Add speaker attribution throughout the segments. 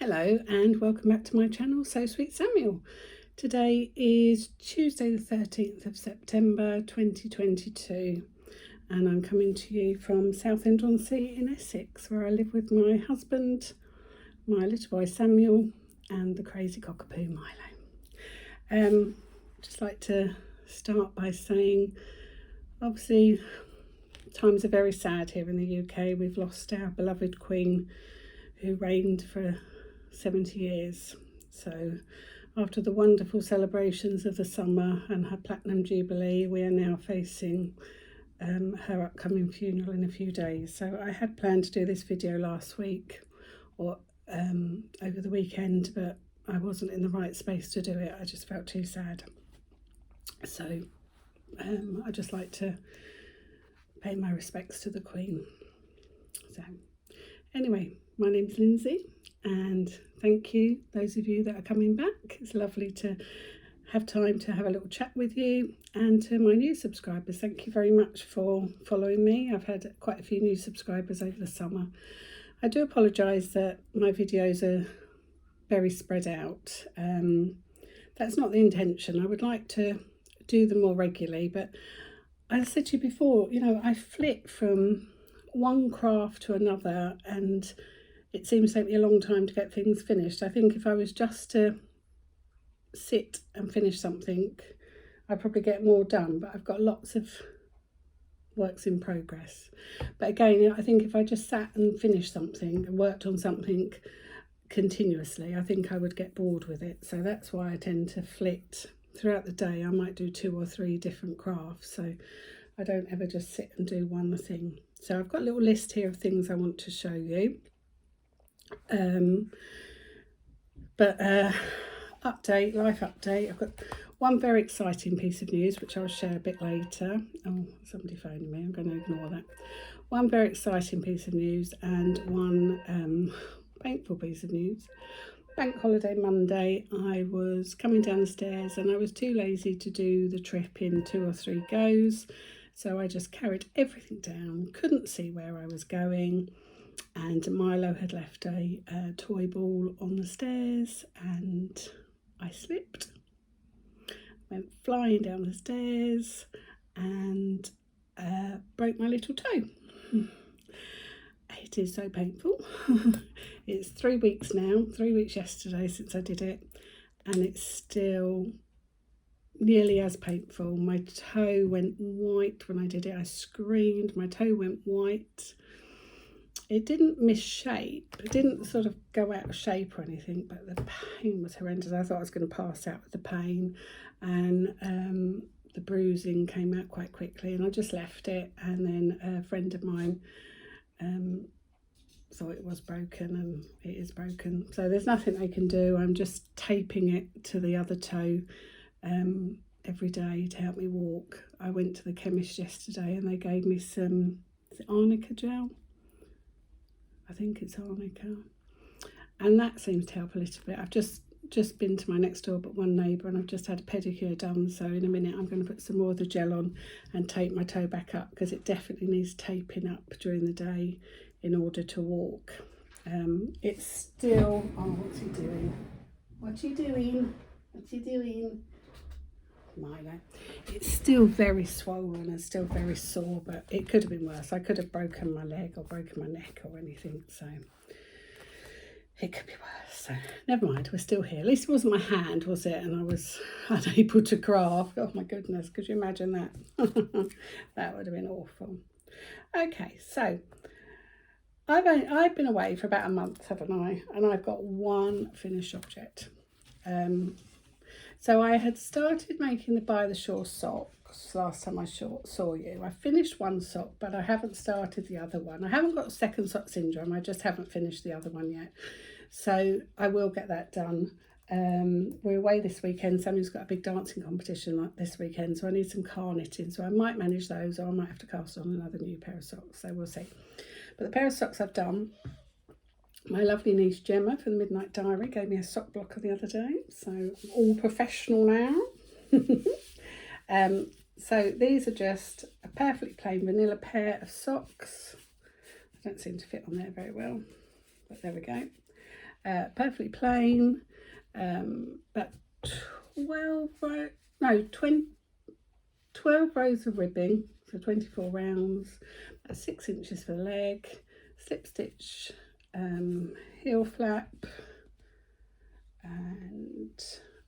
Speaker 1: Hello and welcome back to my channel, So Sweet Samuel. Today is Tuesday the 13th of September 2022 and I'm coming to you from Southend-on-Sea in Essex, where I live with my husband, my little boy Samuel and the crazy cockapoo Milo. Just like to start by saying, obviously times are very sad here in the UK. We've lost our beloved Queen who reigned for 70 years. So after the wonderful celebrations of the summer and her platinum jubilee, we are now facing her upcoming funeral in a few days. So I had planned to do this video last week or over the weekend, but I wasn't in the right space to do it. I just felt too sad. So I just like to pay my respects to the Queen. So anyway, my name's Lindsay and thank you those of you that are coming back. It's lovely to have time to have a little chat with you, and to my new subscribers, thank you very much for following me. I've had quite a few new subscribers over the summer. I do apologise that my videos are very spread out. That's not the intention. I would like to do them more regularly, but as I said to you before, you know, I flit from one craft to another and it seems to take me a long time to get things finished. I think if I was just to sit and finish something, I'd probably get more done, but I've got lots of works in progress. But again, I think if I just sat and finished something and worked on something continuously, I think I would get bored with it. So that's why I tend to flit throughout the day. I might do 2 or 3 different crafts, so I don't ever just sit and do one thing. So I've got a little list here of things I want to show you. Life update. I've got one very exciting piece of news which I'll share a bit later. Oh, somebody phoning me, I'm going to ignore that. One very exciting piece of news and one painful piece of news. Bank holiday Monday, I was coming down the stairs and I was too lazy to do the trip in 2 or 3 goes, so I just carried everything down, couldn't see where I was going, and Milo had left a toy ball on the stairs and I slipped, went flying down the stairs and broke my little toe. It is so painful. It's 3 weeks now, 3 weeks yesterday since I did it, and it's still nearly as painful. My toe went white when I did it. I screamed, my toe went white. It didn't misshape, it didn't sort of go out of shape or anything, but the pain was horrendous. I thought I was going to pass out with the pain, and the bruising came out quite quickly, and I just left it. And then a friend of mine thought it was broken, and it is broken, so there's nothing they can do. I'm just taping it to the other toe every day to help me walk. I went to the chemist yesterday and they gave me some, is it arnica gel? I think it's arnica, and that seems to help a little bit. I've just been to my next door but one neighbour and I've just had a pedicure done, so in a minute I'm going to put some more of the gel on and tape my toe back up, because it definitely needs taping up during the day in order to walk. It's still, oh, what's he doing? What you doing? What you doing? Milo. It's still very swollen and still very sore, but it could have been worse. I could have broken my leg or broken my neck or anything, so it could be worse. So never mind, we're still here. At least it wasn't my hand, was it? And I was unable to craft. Oh my goodness, could you imagine that? That would have been awful. Okay, so I've been away for about a month, haven't I? And I've got one finished object. So I had started making the By the Shore socks last time I saw you. I finished one sock, but I haven't started the other one. I haven't got second sock syndrome, I just haven't finished the other one yet. So I will get that done. We're away this weekend. Sammy's got a big dancing competition like this weekend, so I need some car knitting. So I might manage those, or I might have to cast on another new pair of socks, so we'll see. But the pair of socks I've done, my lovely niece Gemma from the Midnight Diary gave me a sock blocker the other day, so I'm all professional now. So these are just a perfectly plain vanilla pair of socks. I don't seem to fit on there very well, but there we go. perfectly plain, but 12 rows of ribbing, so 24 rounds, 6 inches for the leg, slip stitch, heel flap,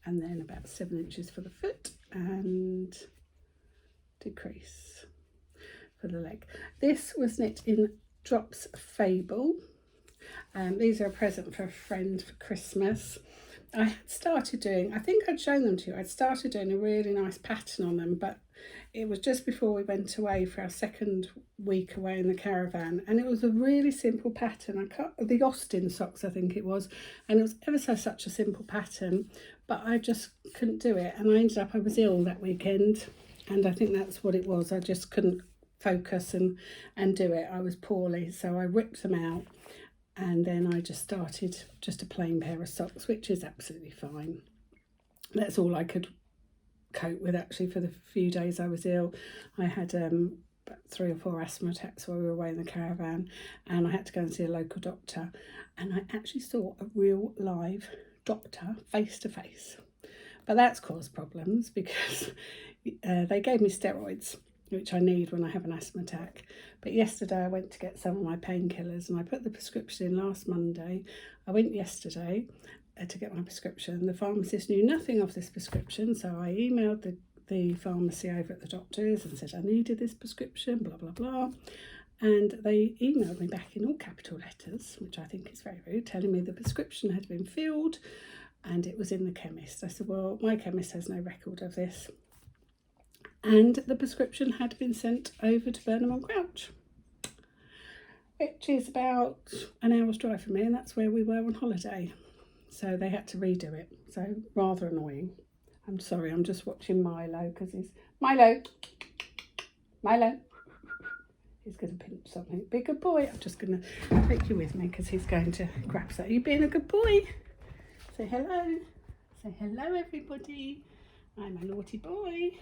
Speaker 1: and then about 7 inches for the foot, and decrease for the leg. This was knit in Drops Fable. These are a present for a friend for Christmas. I had started doing, I think I'd shown them to you, I'd started doing a really nice pattern on them, but it was just before we went away for our second week away in the caravan, and it was a really simple pattern. I cut the Austin socks, I think it was, and it was ever so such a simple pattern, but I just couldn't do it, and I was ill that weekend, and I think that's what it was. I just couldn't focus and do it. I was poorly, so I ripped them out, and then I just started just a plain pair of socks, which is absolutely fine. That's all I could cope with actually for the few days I was ill. I had about 3 or 4 asthma attacks while we were away in the caravan, and I had to go and see a local doctor, and I actually saw a real live doctor face to face. But that's caused problems because they gave me steroids, which I need when I have an asthma attack. But yesterday I went to get some of my painkillers, and I put the prescription in last Monday. I went yesterday to get my prescription. The pharmacist knew nothing of this prescription, so I emailed the pharmacy over at the doctors and said I needed this prescription, blah blah blah, and they emailed me back in all capital letters, which I think is very rude, telling me the prescription had been filled and it was in the chemist. I said, well, my chemist has no record of this, and the prescription had been sent over to Burnham on Crouch, which is about an hour's drive from me, and that's where we were on holiday. So they had to redo it. So rather annoying. I'm sorry, I'm just watching Milo because he's... Milo! He's going to pinch something. Be a good boy. I'm just going to take you with me because he's going to grab that. Are you being a good boy? Say hello. Say hello, everybody. I'm a naughty boy.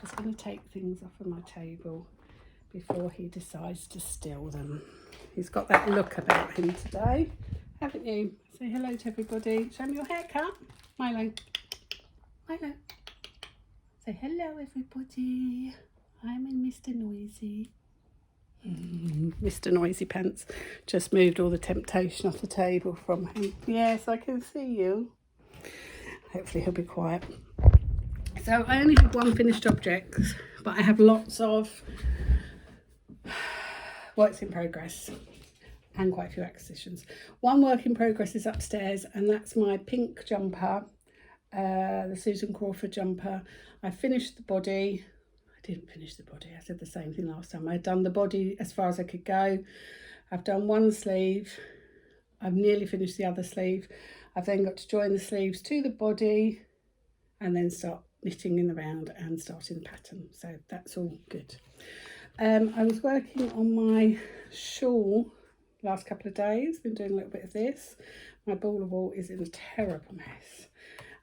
Speaker 1: Just going to take things off of my table before he decides to steal them. He's got that look about him today, haven't you? Say hello to everybody. Show me your haircut. Milo. Milo. Say hello, everybody. I'm in Mr. Noisy. Mr. Noisy Pants just moved all the temptation off the table from him. Yes, I can see you. Hopefully he'll be quiet. So I only have one finished object, but I have lots of works in progress and quite a few acquisitions. One work in progress is upstairs, and that's my pink jumper, the Susan Crawford jumper. I finished the body. I didn't finish the body. I said the same thing last time. I'd done the body as far as I could go. I've done one sleeve. I've nearly finished the other sleeve. I've then got to join the sleeves to the body and then start knitting in the round and starting the pattern. So that's all good. I was working on my shawl last couple of days, been doing a little bit of this. My ball of wool is in a terrible mess,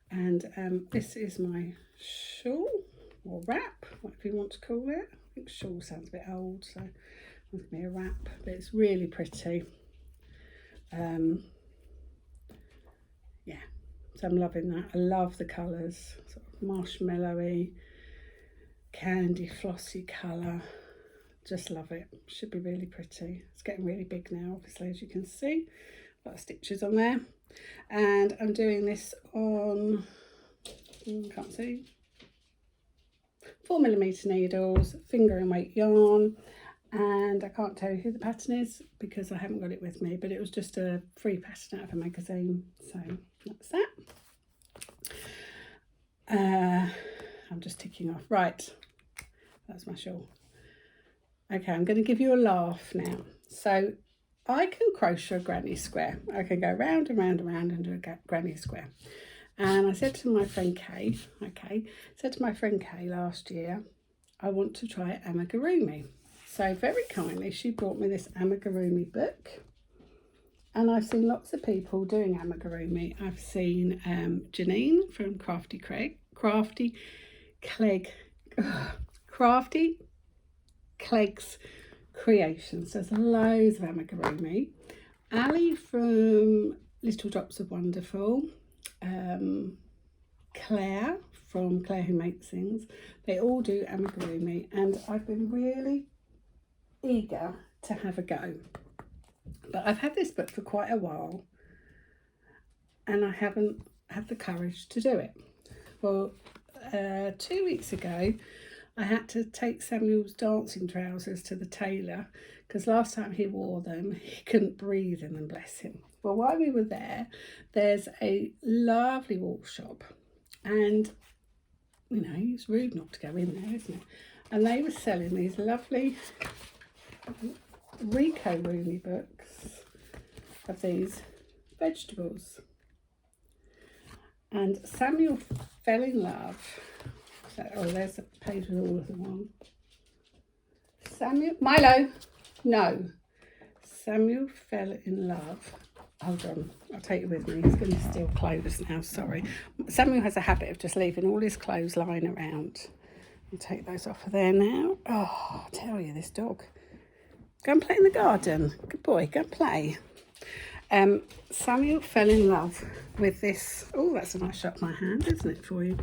Speaker 1: and this is my shawl or wrap, whatever you want to call it. I think shawl sounds a bit old, so it's going to be a wrap, but it's really pretty. Yeah, so I'm loving that. I love the colours, sort of marshmallowy, candy flossy colour. Just love it. Should be really pretty. It's getting really big now, obviously, as you can see. A lot of stitches on there. And I'm doing this on, can't see, 4mm needles, finger and weight yarn. And I can't tell you who the pattern is because I haven't got it with me, but it was just a free pattern out of a magazine. So that's that. I'm just ticking off. Right, that's my shawl. Okay, I'm going to give you a laugh now. So I can crochet a granny square. I can go round and round and round and do a granny square. And I said to my friend Kay, last year, I want to try amigurumi. So very kindly, she brought me this amigurumi book. And I've seen lots of people doing amigurumi. I've seen Janine from Crafty Clegg's Creations. There's loads of amigurumi, Ali from Little Drops of Wonderful, Claire from Claire Who Makes Things, they all do amigurumi, and I've been really eager to have a go. But I've had this book for quite a while and I haven't had the courage to do it. Well, 2 weeks ago, I had to take Samuel's dancing trousers to the tailor because last time he wore them, he couldn't breathe in them, bless him. Well, while we were there, there's a lovely wool shop, and you know, it's rude not to go in there, isn't it? And they were selling these lovely Amigurumi books of these vegetables. And Samuel fell in love. So, oh, there's a page with all of them on. Milo, no. Samuel fell in love. Hold on, I'll take you with me. He's going to steal clothes now, sorry. Samuel has a habit of just leaving all his clothes lying around. I'll take those off of there now. Oh, I tell you, this dog. Go and play in the garden. Good boy, go and play. Samuel fell in love with this. Oh, that's a nice shot of my hand, isn't it, for you?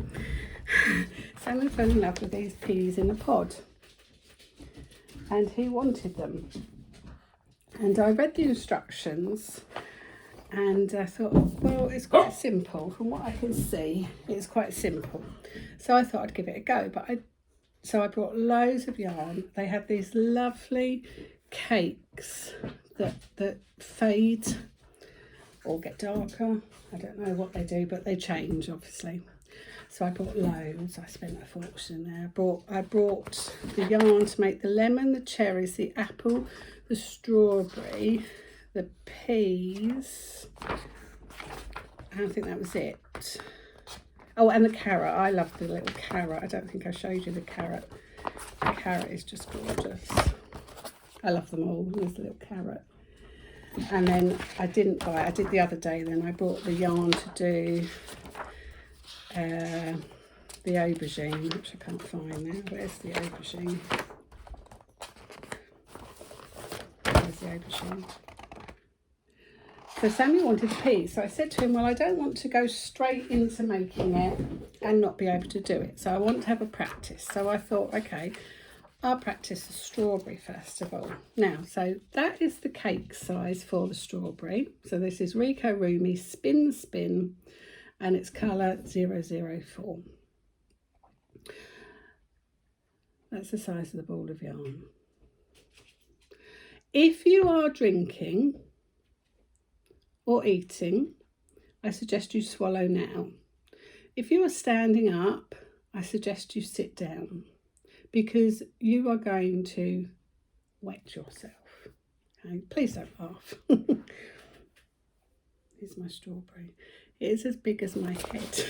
Speaker 1: Samuel fell in love with these peas in a pod. And he wanted them. And I read the instructions and I thought, well, it's quite simple. From what I can see, it's quite simple. So I thought I'd give it a go. So I brought loads of yarn. They had these lovely cakes that fade or get darker. I don't know what they do, but they change, obviously. So I bought loads. I spent a fortune there. I brought the yarn to make the lemon, the cherries, the apple, the strawberry, the peas. I think that was it. Oh, and the carrot. I love the little carrot. I don't think I showed you the carrot. The carrot is just gorgeous. I love them all. There's a little carrot. And then I did the other day then. I bought the yarn to do the aubergine, which I can't find now. Where's the aubergine? Where's the aubergine? So Samuel wanted a pea, so I said to him, well, I don't want to go straight into making it and not be able to do it. So I want to have a practice. So I thought, okay, I'll practice the strawberry first of all. Now, so that is the cake size for the strawberry. So this is Amigurumi Spin Spin, and it's colour 004. That's the size of the ball of yarn. If you are drinking or eating, I suggest you swallow now. If you are standing up, I suggest you sit down because you are going to wet yourself. Okay? Please don't laugh. Here's my strawberry. It is as big as my head.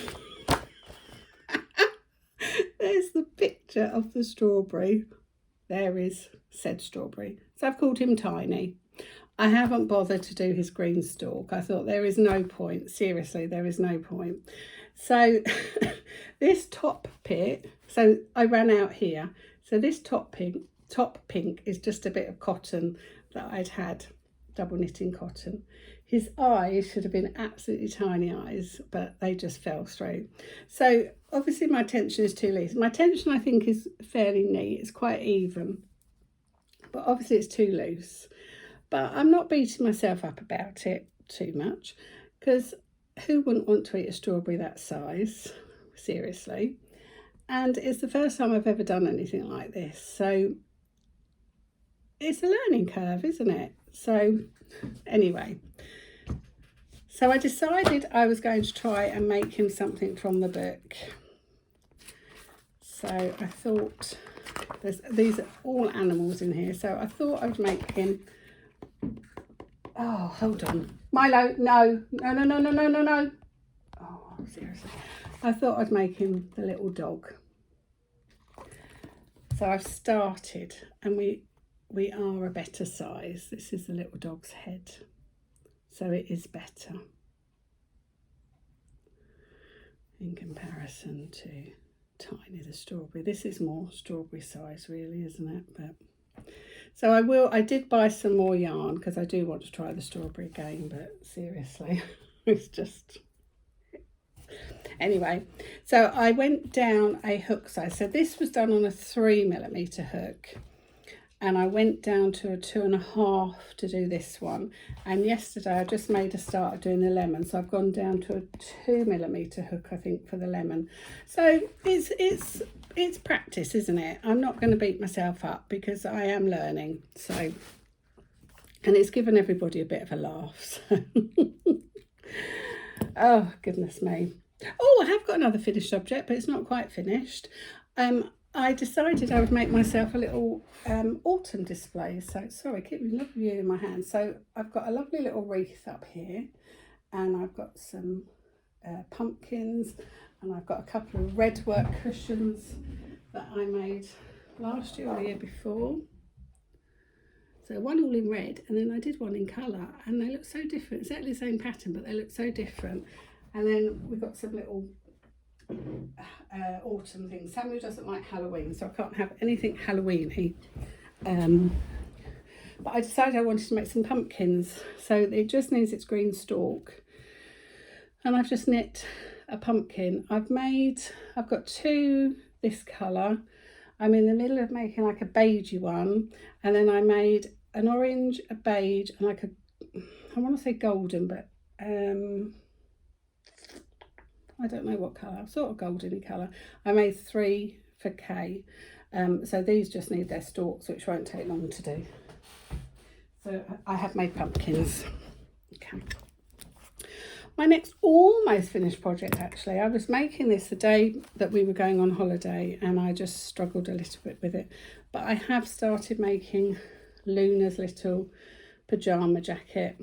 Speaker 1: There's the picture of the strawberry. There is said strawberry. So I've called him Tiny. I haven't bothered to do his green stalk. I thought there is no point. Seriously, there is no point. So this top bit, so I ran out here. So this top pink is just a bit of cotton that I'd had, double knitting cotton. His eyes should have been absolutely tiny eyes, but they just fell through. So obviously my tension is too loose. My tension I think is fairly neat. It's quite even, but obviously it's too loose. But I'm not beating myself up about it too much because who wouldn't want to eat a strawberry that size? Seriously. And it's the first time I've ever done anything like this. So it's a learning curve, isn't it? So anyway, so I decided I was going to try and make him something from the book. So I thought, these are all animals in here. So I thought I would make him, oh, hold on. Milo, no. Oh, seriously. I thought I'd make him the little dog. So I've started and we are a better size. This is the little dog's head. So it is better in comparison to Tiny the strawberry. This is more strawberry size really, isn't it? But So I did buy some more yarn because I do want to try the strawberry again, but seriously, it's just... Anyway, so I went down a hook size. So this was done on a 3mm hook, and I went down to a 2.5 to do this one. And yesterday I just made a start of doing the lemon, so I've gone down to a 2mm hook, I think, for the lemon. So it's practice, isn't it? I'm not going to beat myself up because I am learning. So, and it's given everybody a bit of a laugh. So. Oh goodness me. Oh, I have got another finished object, but it's not quite finished. I decided I would make myself a little autumn display. So, sorry, keep me lovely view in my hand. So I've got a lovely little wreath up here, and I've got some pumpkins, and I've got a couple of red work cushions that I made last year or the year before. So one all in red, and then I did one in colour, and they look so different. Exactly the same pattern, but they look so different. And then we've got some little autumn things. Samuel doesn't like Halloween, so I can't have anything Halloween-y. But I decided I wanted to make some pumpkins, so it just needs its green stalk. And I've just knit a pumpkin. I've got two this colour. I'm in the middle of making like a beigey one, and then I made an orange, a beige, and like I want to say golden, but I don't know what colour, sort of goldeny colour. I made 3 for Kay. So these just need their stalks, which won't take long to do. So I have made pumpkins. Okay. My next almost finished project, actually, I was making this the day that we were going on holiday, and I just struggled a little bit with it. But I have started making Luna's little pyjama jacket.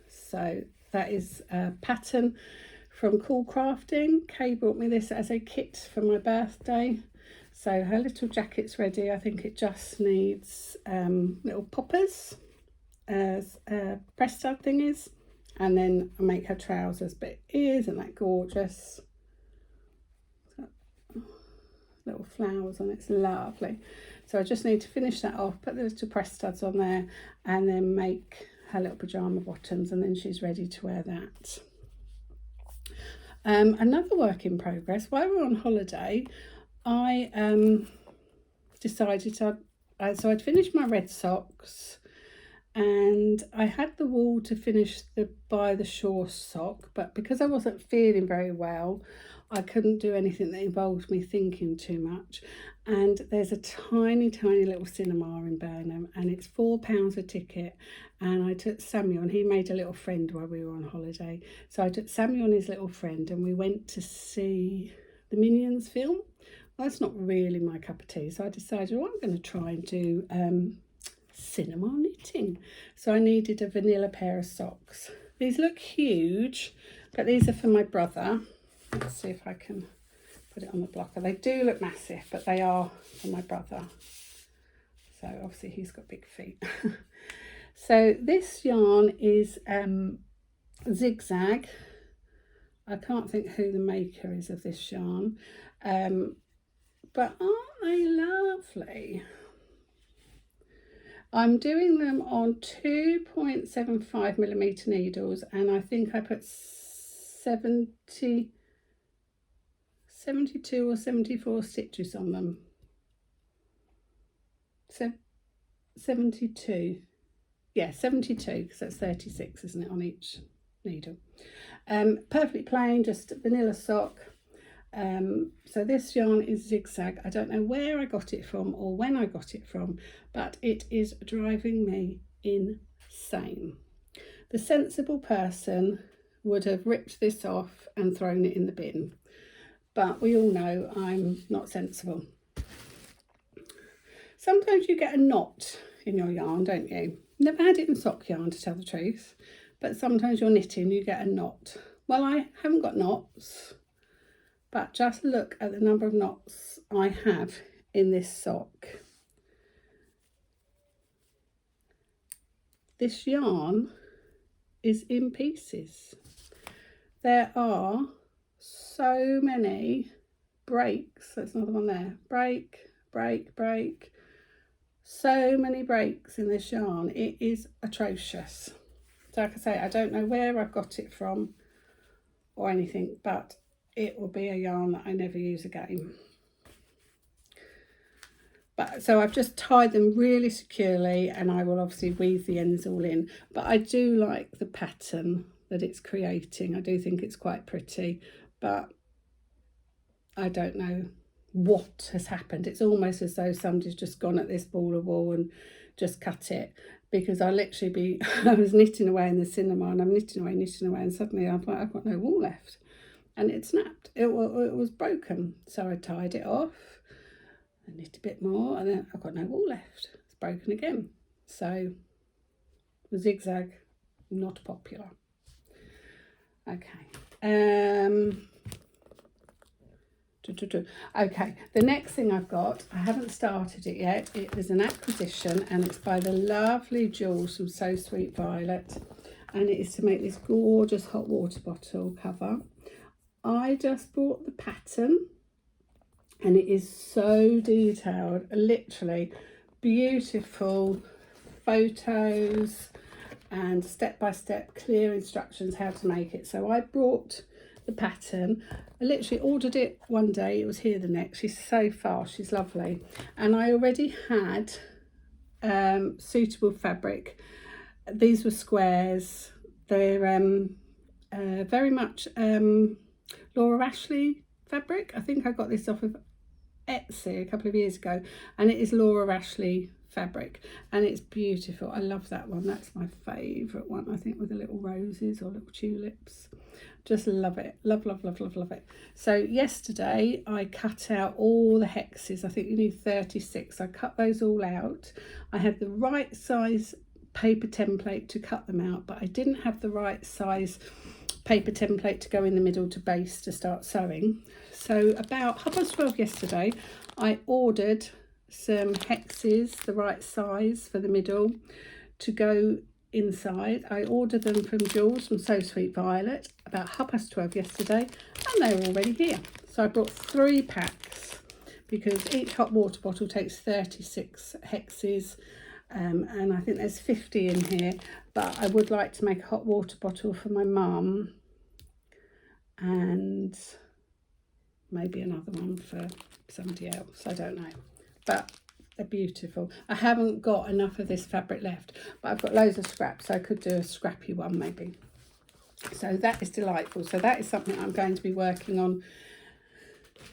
Speaker 1: So that is a pattern from Cool Crafting. Kay brought me this as a kit for my birthday. So her little jacket's ready. I think it just needs little poppers as press stud thingies, and then I make her trousers. But isn't that gorgeous? Little flowers on it, it's lovely. So I just need to finish that off, put the little press studs on there, and then make her little pyjama bottoms, and then she's ready to wear that. Another work in progress, while we were on holiday, I decided so I'd finished my red socks, and I had the wool to finish the By the Shore sock, but because I wasn't feeling very well, I couldn't do anything that involved me thinking too much. And there's a tiny little cinema in Burnham, and it's £4 a ticket. And I took Samuel, and he made a little friend while we were on holiday. So I took Samuel and his little friend, and we went to see the Minions film. Well, that's not really my cup of tea, so I decided, I'm going to try and do cinema knitting. So I needed a vanilla pair of socks. These look huge, but these are for my brother. Let's see if I can put it on the blocker. They do look massive, but they are for my brother. So obviously he's got big feet. So this yarn is Zigzag. I can't think who the maker is of this yarn. But aren't they lovely? I'm doing them on 2.75mm needles, and I think I put 72 or 74 stitches on them. 72. Yeah, 72, because that's 36, isn't it, on each needle. Perfectly plain, just vanilla sock. So this yarn is Zigzag. I don't know where I got it from or when I got it from, but it is driving me insane. The sensible person would have ripped this off and thrown it in the bin, but we all know I'm not sensible. Sometimes you get a knot in your yarn, don't you? Never had it in sock yarn, to tell the truth, but sometimes you're knitting, you get a knot. Well, I haven't got knots, but just look at the number of knots I have in this sock. This yarn is in pieces. There are so many breaks. There's another one there. Break, break, break. so many breaks in this yarn. It is atrocious. So like I say, I don't know where I've got it from or anything, but it will be a yarn that I never use again. But so I've just tied them really securely, and I will obviously weave the ends all in. But I do like the pattern that it's creating. I do think it's quite pretty, but I don't know what has happened. It's almost as though somebody's just gone at this ball of wool and just cut it, because I literally I was knitting away in the cinema, and I'm knitting away, and suddenly I'm like, I've got no wool left, and it snapped. It was broken. So I tied it off, I knit a bit more, and then I've got no wool left. It's broken again. So the zigzag, not popular. Okay. Okay, the next thing I've got, I haven't started it yet. It is an acquisition, and it's by the lovely Jules from So Sweet Violet, and it is to make this gorgeous hot water bottle cover. I just bought the pattern, and it is so detailed, literally beautiful photos and step-by-step clear instructions how to make it. So I brought the pattern. I literally ordered it one day, it was here the next. She's so fast, she's lovely. And I already had suitable fabric. These were squares. They're very much Laura Ashley fabric. I think I got this off of Etsy a couple of years ago, and it is Laura Ashley fabric, and it's beautiful. I love that one. That's my favourite one, I think, with the little roses or little tulips. Just love it. Love it. So yesterday I cut out all the hexes. I think you need 36. I cut those all out. I had the right size paper template to cut them out, but I didn't have the right size paper template to go in the middle to base to start sewing. So about 12:30 yesterday, I ordered some hexes, the right size for the middle, to go inside. I ordered them from Jules from So Sweet Violet about 12:30 yesterday, and they were already here. So I brought 3 packs, because each hot water bottle takes 36 hexes, and I think there's 50 in here, but I would like to make a hot water bottle for my mum, and maybe another one for somebody else, I don't know, but they're beautiful. I haven't got enough of this fabric left, but I've got loads of scraps, so I could do a scrappy one maybe. So that is delightful. So that is something I'm going to be working on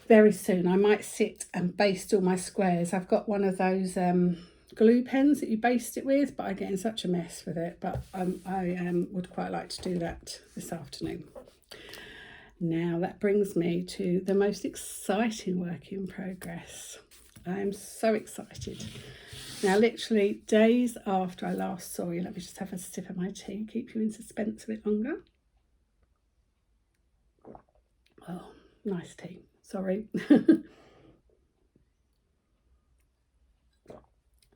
Speaker 1: very soon. I might sit and baste all my squares. I've got one of those glue pens that you baste it with, but I get in such a mess with it, but I would quite like to do that this afternoon. Now that brings me to the most exciting work in progress. I am so excited. Now, literally days after I last saw you, let me just have a sip of my tea, keep you in suspense a bit longer. Oh, nice tea, sorry.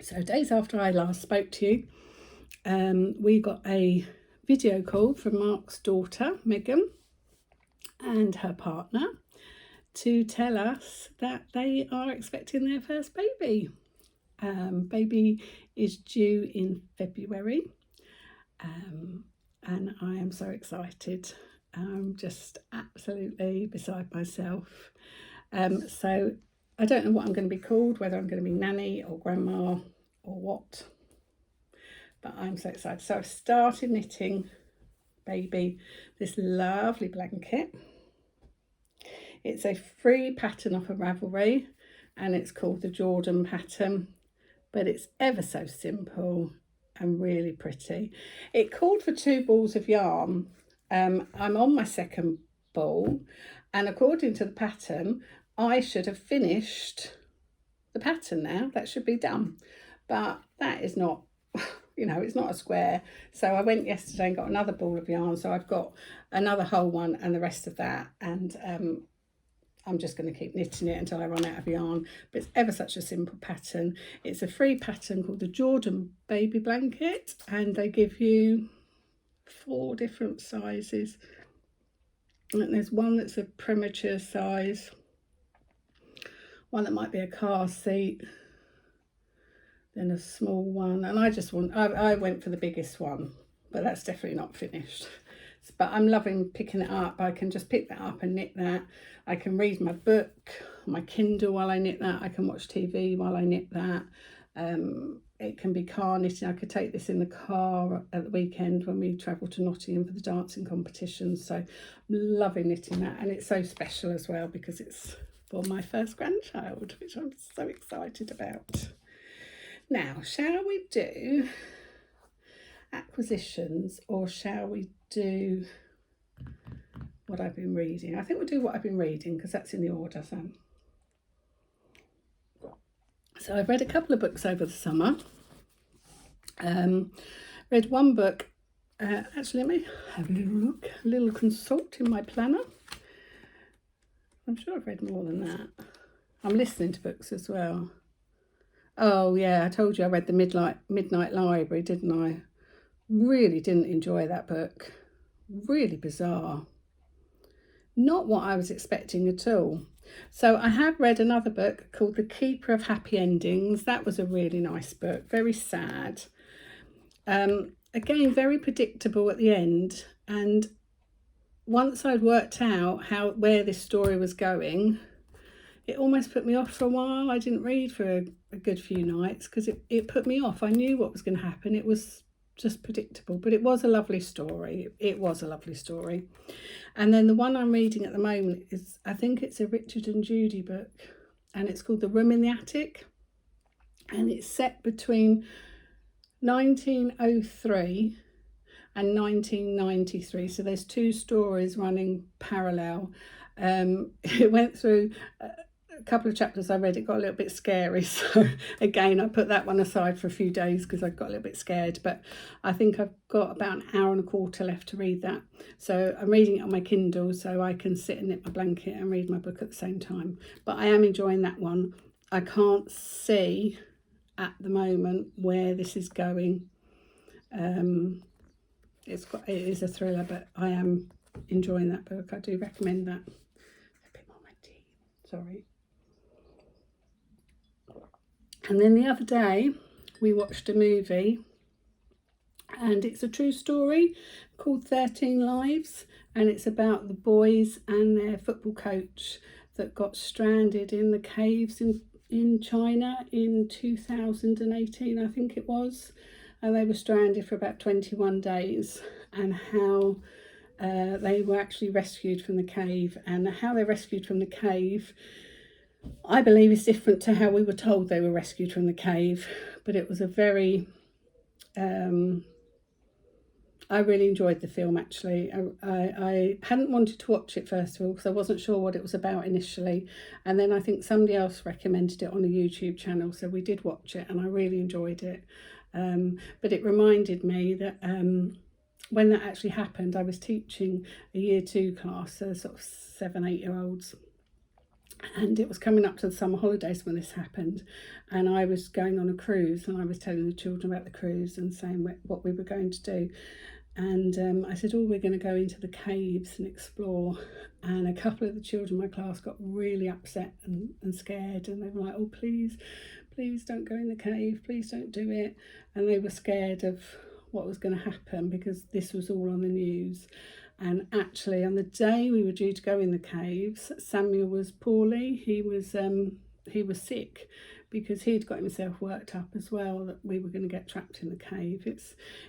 Speaker 1: So days after I last spoke to you, we got a video call from Mark's daughter, Megan, and her partner, to tell us that they are expecting their first baby. Baby is due in February, and I am so excited. I'm just absolutely beside myself. So I don't know what I'm going to be called, whether I'm going to be nanny or grandma or what, but I'm so excited. So I've started knitting baby this lovely blanket. It's a free pattern off of Ravelry, and it's called the Jordan pattern, but it's ever so simple and really pretty. It called for 2 balls of yarn. I'm on my second ball, and according to the pattern, I should have finished the pattern now. That should be done, but that is not, you know, it's not a square. So I went yesterday and got another ball of yarn, so I've got another whole one and the rest of that, and I'm just going to keep knitting it until I run out of yarn. But it's ever such a simple pattern. It's a free pattern called the Jordan baby blanket, and they give you 4 different sizes, and there's one that's a premature size, one that might be a car seat, then a small one, and I went for the biggest one, but that's definitely not finished. But I'm loving picking it up. I can just pick that up and knit that. I can read my book, my Kindle while I knit that. I can watch TV while I knit that. It can be car knitting. I could take this in the car at the weekend when we travel to Nottingham for the dancing competition. So I'm loving knitting that, and it's so special as well because it's for my first grandchild, which I'm so excited about. Now, shall we do acquisitions or shall we do what I've been reading? I think we'll do what I've been reading because that's in the order. So I've read a couple of books over the summer. Read one book. Actually, let me have a little look, a little consult in my planner. I'm sure I've read more than that. I'm listening to books as well. Oh yeah, I told you I read the Midnight Library, didn't I? Really didn't enjoy that book. Really bizarre. Not what I was expecting at all. So I have read another book called The Keeper of Happy Endings. That was a really nice book, very sad. Again, very predictable at the end. And once I'd worked out where this story was going, it almost put me off for a while. I didn't read for a good few nights because it put me off. I knew what was going to happen. It was just predictable, but it was a lovely story. It was a lovely story. And then the one I'm reading at the moment is, I think it's a Richard and Judy book, and it's called The Room in the Attic, and it's set between 1903 and 1993. So there's two stories running parallel. It went through a couple of chapters I read, it got a little bit scary, so again I put that one aside for a few days because I got a little bit scared, but I think I've got about an hour and a quarter left to read that. So I'm reading it on my Kindle so I can sit and knit my blanket and read my book at the same time, but I am enjoying that one. I can't see at the moment where this is going. It is a thriller, but I am enjoying that book. I do recommend that. A bit more of my tea, sorry. And then the other day we watched a movie, and it's a true story called 13 Lives, and it's about the boys and their football coach that got stranded in the caves in China in 2018, I think it was, and they were stranded for about 21 days, and how they were actually rescued from the cave, and how they're rescued from the cave I believe is different to how we were told they were rescued from the cave, but it was a very I really enjoyed the film actually. I hadn't wanted to watch it first of all because I wasn't sure what it was about initially, and then I think somebody else recommended it on a YouTube channel, so we did watch it and I really enjoyed it. But it reminded me that when that actually happened, I was teaching a year 2 class, so sort of 7-8-year-olds, and it was coming up to the summer holidays when this happened, and I was going on a cruise, and I was telling the children about the cruise and saying what we were going to do. And I said, we're going to go into the caves and explore, and a couple of the children in my class got really upset and scared, and they were like, oh please don't go in the cave, please don't do it. And they were scared of what was going to happen because this was all on the news. And actually on the day we were due to go in the caves, Samuel was poorly. He was sick because he'd got himself worked up as well that we were going to get trapped in the cave.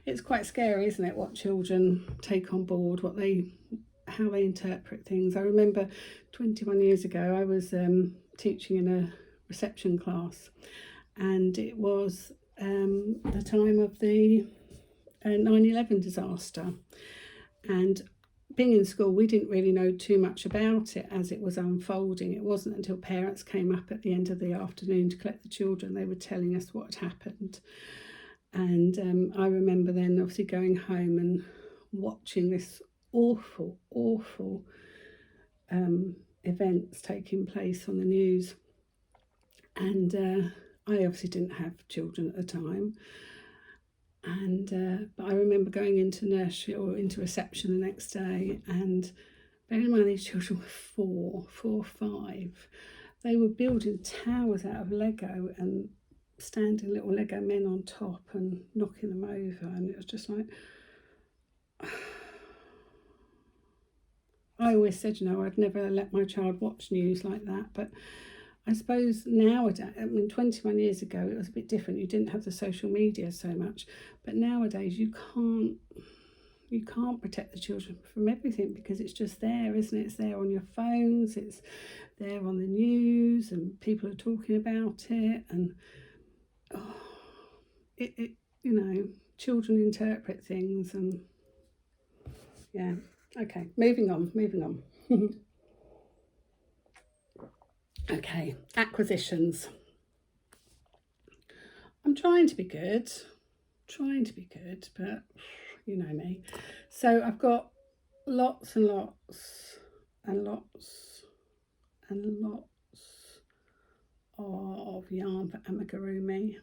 Speaker 1: It's quite scary, isn't it, what children take on board, how they interpret things. I remember 21 years ago I was teaching in a reception class, and it was the time of the 9/11 disaster, and being in school, we didn't really know too much about it as it was unfolding. It wasn't until parents came up at the end of the afternoon to collect the children, they were telling us what had happened. And I remember then obviously going home and watching this awful events taking place on the news. And I obviously didn't have children at the time. But I remember going into nursery or into reception the next day, and bearing in mind these children were 4 or 5, they were building towers out of Lego and upstanding little Lego men on top and knocking them over, and it was just like, I always said, you know, I'd never let my child watch news like that, but I suppose nowadays, I mean, 21 years ago it was a bit different. You didn't have the social media so much, but nowadays you can't protect the children from everything, because it's just there, isn't it? It's there on your phones, it's there on the news, and people are talking about it, and it you know, children interpret things, and yeah. Okay, moving on. Okay, acquisitions. I'm trying to be good, but you know me. So I've got lots and lots and lots and lots of yarn for Amigurumi.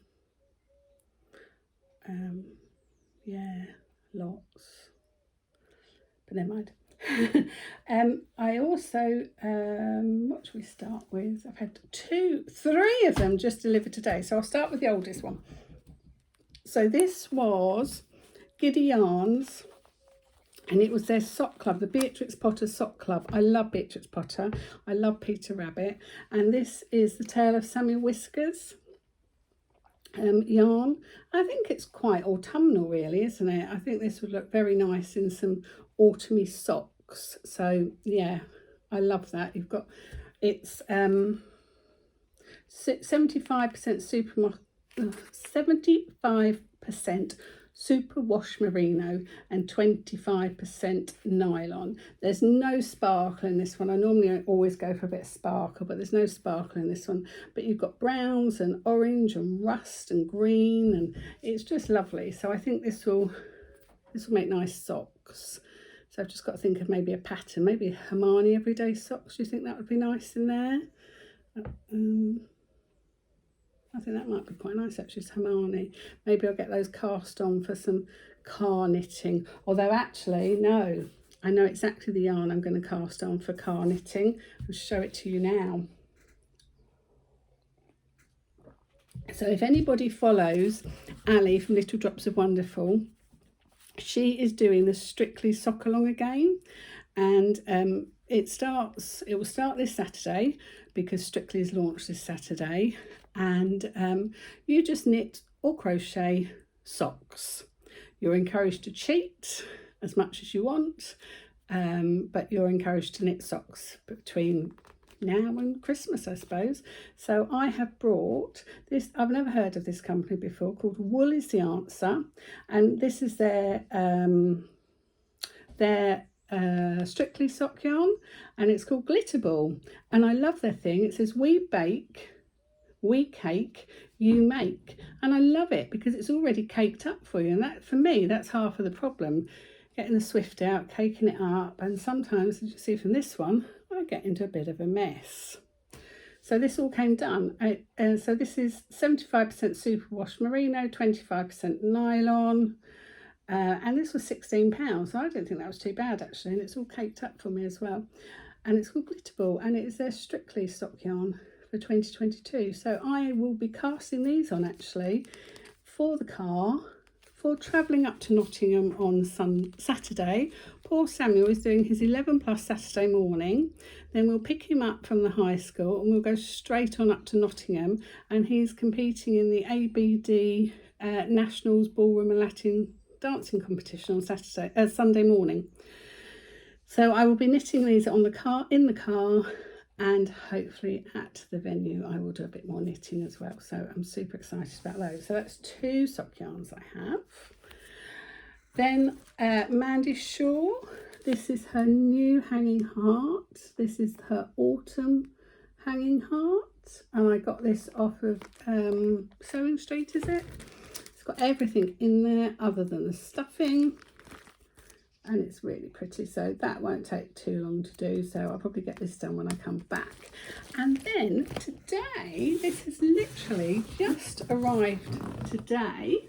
Speaker 1: Yeah, lots. But never mind. I also, what should we start with? I've had 3 of them just delivered today. So I'll start with the oldest one. So this was Gideons, and it was their sock club, the Beatrix Potter sock club. I love Beatrix Potter. I love Peter Rabbit. And this is the Tale of Samuel Whiskers yarn. I think it's quite autumnal, really, isn't it? I think this would look very nice in some autumny socks. So yeah, I love that. You've got, it's 75% 75% superwash merino and 25% nylon. There's no sparkle in this one. I normally always go for a bit of sparkle, but there's no sparkle in this one. But you've got browns and orange and rust and green, and it's just lovely. So I think this will make nice socks. So I've just got to think of maybe a pattern, maybe Hermione everyday socks. Do you think that would be nice in there? I think that might be quite nice, actually, it's Hermione. Maybe I'll get those cast on for some car knitting. Although actually, no, I know exactly the yarn I'm going to cast on for car knitting. I'll show it to you now. So if anybody follows Ali from Little Drops of Wonderful, she is doing the Strictly Sock Along again. And it will start this Saturday, because Strictly is launched this Saturday. And you just knit or crochet socks. You're encouraged to cheat as much as you want, but you're encouraged to knit socks between now and Christmas, I suppose. So I have brought this, I've never heard of this company before, called Wool is the Answer, and this is their Strictly sock yarn, and it's called Glitter Ball. And I love their thing. It says, we bake, we cake, you make. And I love it because it's already caked up for you, and that, for me, that's half of the problem, getting the Swift out, caking it up. And sometimes, as you see from this one, I get into a bit of a mess. So this all came done. So this is 75% superwash merino, 25% nylon, and this was £16. So I don't think that was too bad, actually, and it's all caked up for me as well. And it's called Glitter Ball, and it is their Strictly stock yarn for 2022. So I will be casting these on, actually, for the car, for travelling up to Nottingham on Saturday. Poor Samuel is doing his 11 plus Saturday morning. Then we'll pick him up from the high school and we'll go straight on up to Nottingham, and he's competing in the ABD Nationals Ballroom and Latin dancing competition on Sunday morning. So I will be knitting these on the car, in the car, and hopefully at the venue I will do a bit more knitting as well. So I'm super excited about those. So that's 2 sock yarns I have. Then Mandy Shaw, this is her new hanging heart. This is her autumn hanging heart, and I got this off of Sewing Street, is it? It's got everything in there other than the stuffing, and it's really pretty, so that won't take too long to do. So I'll probably get this done when I come back. And then today, this has literally just arrived today.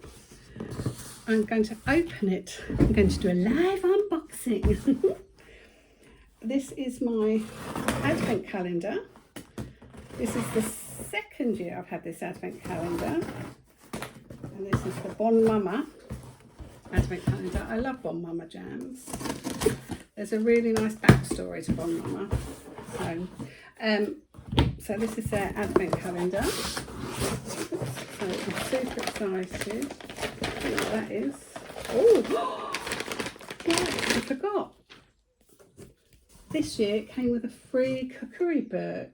Speaker 1: I'm going to open it. I'm going to do a live unboxing. This is my advent calendar. This is the second year I've had this advent calendar, and this is the Bon Mama advent calendar. I love Bon Mama jams. There's a really nice backstory to Bon Mama. So this is their advent calendar. So I'm super excited. I don't know what that is. Oh, right, I forgot. This year it came with a free cookery book.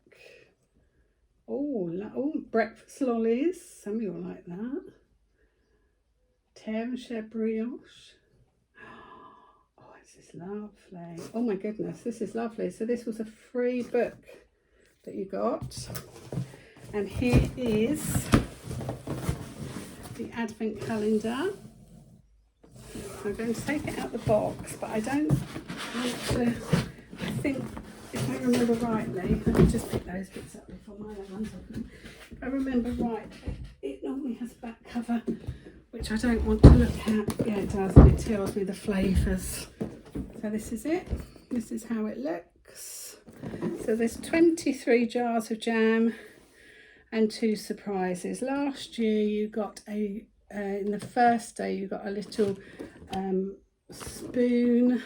Speaker 1: Oh, breakfast lollies. Some of you will like that. Tear and share brioche. Oh, this is lovely. Oh my goodness, this is lovely. So this was a free book that you got. And here is the advent calendar. I'm going to take it out the box, but I don't want to, I think, if I remember rightly, let me just pick those bits up before my other ones open. If I remember right, it normally has a back cover, which I don't want to look at. Yeah, it does, and it tells me the flavours. So this is it. This is how it looks. So there's 23 jars of jam and 2 surprises. Last year you got a, in the first day you got a little spoon,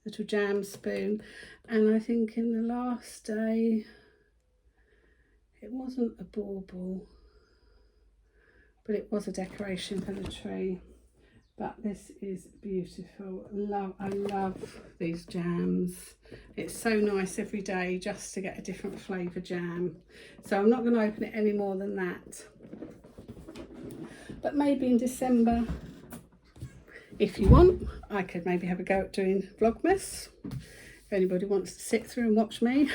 Speaker 1: little jam spoon, and I think in the last day it wasn't a bauble, but it was a decoration for the tree. But this is beautiful. I love these jams. It's so nice every day just to get a different flavour jam. So I'm not going to open it any more than that. But maybe in December, if you want, I could maybe have a go at doing Vlogmas. If anybody wants to sit through and watch me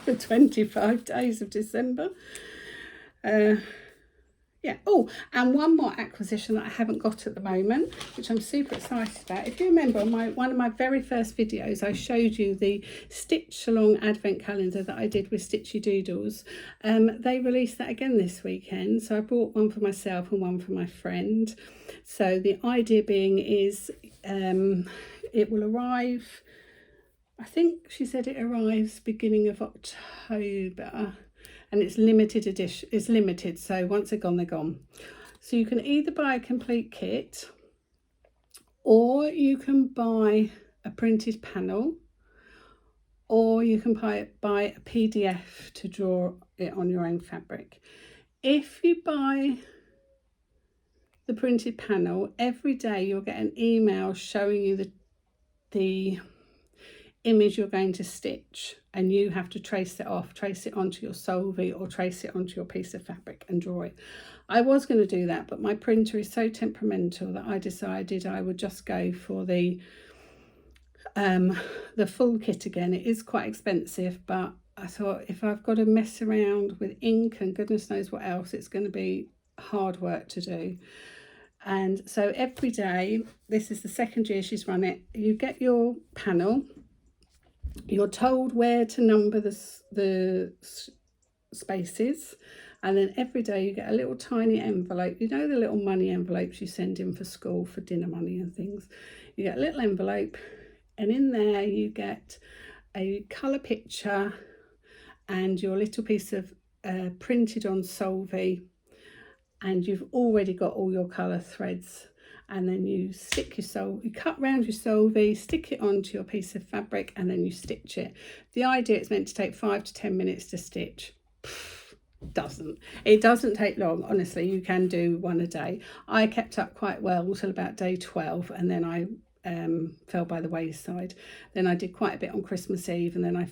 Speaker 1: for 25 days of December. Yeah. Oh, and one more acquisition that I haven't got at the moment, which I'm super excited about. If you remember on one of my very first videos, I showed you the Stitch Along advent calendar that I did with Stitchy Doodles. They released that again this weekend. So I bought one for myself and one for my friend. So the idea being is it will arrive, I think she said it arrives beginning of October. And it's limited edition, it's limited, so once they're gone, they're gone. So you can either buy a complete kit, or you can buy a printed panel, or you can buy a PDF to draw it on your own fabric. If you buy the printed panel, every day you'll get an email showing you the image you're going to stitch, and you have to trace it onto your solvay or trace it onto your piece of fabric and draw it. I was going to do that, but my printer is so temperamental that I decided I would just go for the full kit again. It is quite expensive, but I thought if I've got to mess around with ink and goodness knows what else, it's going to be hard work to do. And so every day, this is the second year she's run it, you get your panel. You're told where to number the spaces, and then every day you get a little tiny envelope. You know the little money envelopes you send in for school for dinner money and things. You get a little envelope, and in there you get a colour picture and your little piece of printed on solvay, and you've already got all your colour threads. And then you stick you cut round your solvay, stick it onto your piece of fabric, and then you stitch it. The idea is meant to take 5 to 10 minutes to stitch. It doesn't take long, honestly. You can do one a day. I kept up quite well until about day 12, and then I fell by the wayside. Then I did quite a bit on Christmas Eve, and then I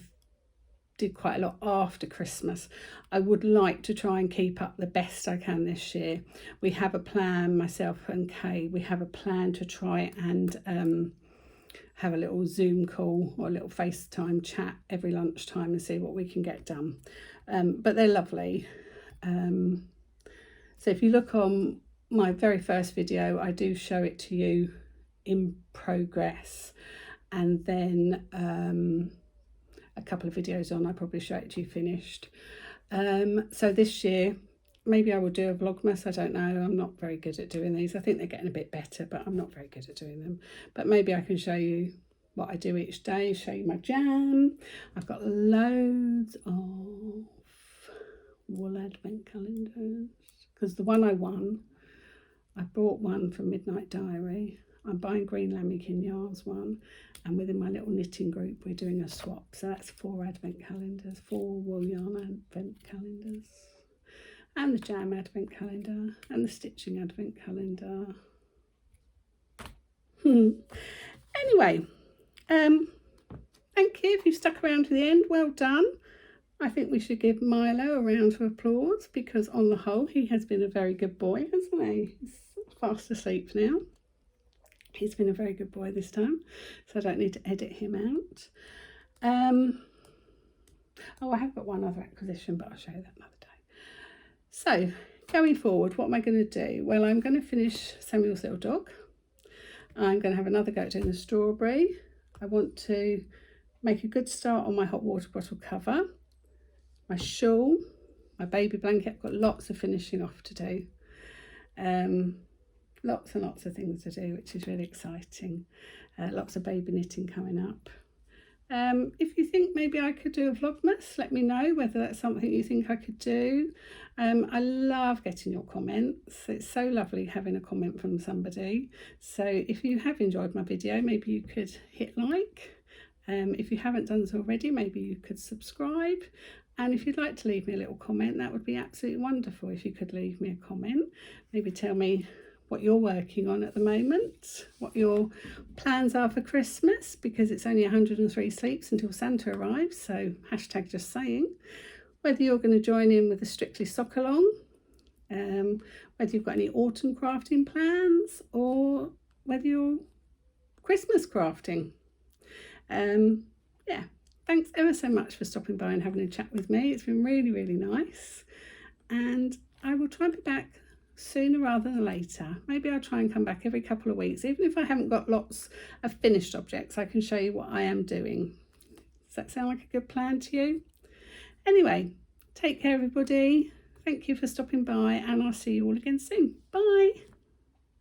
Speaker 1: did quite a lot after Christmas. I would like to try and keep up the best I can this year. We have a plan, myself and Kay, we have a plan to try and have a little Zoom call or a little FaceTime chat every lunchtime and see what we can get done. But they're lovely. So if you look on my very first video, I do show it to you in progress, and then a couple of videos on, I probably show it to you finished. So this year, maybe I will do a Vlogmas. I don't know. I'm not very good at doing these. I think they're getting a bit better, but I'm not very good at doing them. But maybe I can show you what I do each day, show you my jam. I've got loads of wool advent calendars, because the one I won, I bought one from Midnight Diary. I'm buying Green Lammy Yar's one, and within my little knitting group we're doing a swap, so that's 4 advent calendars, 4 wool yarn advent calendars, and the jam advent calendar and the stitching advent calendar. Anyway, thank you if you've stuck around to the end. Well done. I think we should give Milo a round of applause, because on the whole he has been a very good boy, hasn't he? He's fast asleep now. He's been a very good boy this time, so I don't need to edit him out. Oh, I have got one other acquisition, but I'll show you that another day. So going forward, what am I going to do? Well, I'm going to finish Samuel's little dog. I'm going to have another go at doing the strawberry. I want to make a good start on my hot water bottle cover, my shawl, my baby blanket. I've got lots of finishing off to do. Lots and lots of things to do, which is really exciting. Lots of baby knitting coming up. If you think maybe I could do a Vlogmas, let me know whether that's something you think I could do. I love getting your comments. It's so lovely having a comment from somebody. So if you have enjoyed my video, maybe you could hit like. If you haven't done so already, maybe you could subscribe. And if you'd like to leave me a little comment, that would be absolutely wonderful if you could leave me a comment. Maybe tell me what you're working on at the moment, what your plans are for Christmas, because it's only 103 sleeps until Santa arrives, so hashtag just saying. Whether you're going to join in with the Strictly Sock Along, whether you've got any autumn crafting plans, or whether you're Christmas crafting. Yeah, thanks ever so much for stopping by and having a chat with me. It's been really, really nice, and I will try and be back sooner rather than later. Maybe I'll try and come back every couple of weeks. Even if I haven't got lots of finished objects, I can show you what I am doing. Does that sound like a good plan to you? Anyway, take care everybody. Thank you for stopping by, and I'll see you all again soon. Bye.